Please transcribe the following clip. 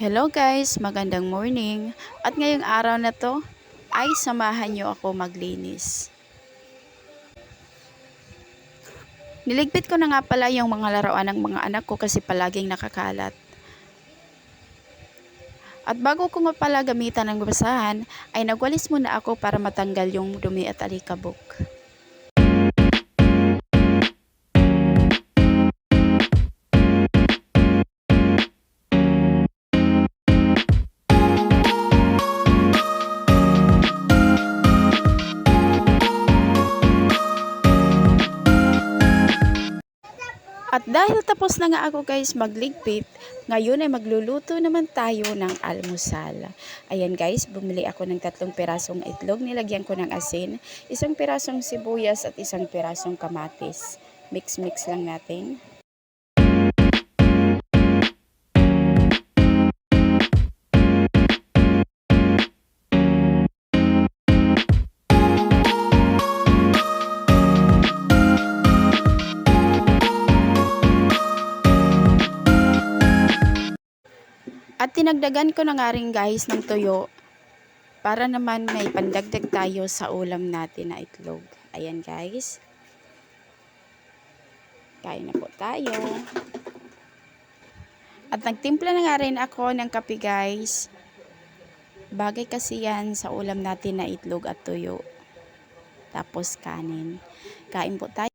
Hello guys, magandang morning. At ngayong araw na to ay samahan nyo ako maglinis. Niligpit ko na nga pala yung mga laruan ng mga anak ko kasi palaging nakakalat. At bago ko nga pala gamitan ng basahan, ay nagwalis muna ako para matanggal yung dumi at alikabok. At dahil tapos na nga ako guys magligpit, ngayon ay magluluto naman tayo ng almusal. Ayan guys, bumili ako ng 3 pirasong itlog, nilagyan ko ng asin, 1 pirasong sibuyas at 1 pirasong kamatis. Mix-mix lang natin. At tinagdagan ko na nga rin guys ng tuyo para naman may pandagdag tayo sa ulam natin na itlog. Ayan guys. Kain na po tayo. At nagtimpla na nga rin ako ng kape guys. Bagay kasi yan sa ulam natin na itlog at tuyo. Tapos kanin. Kain po tayo.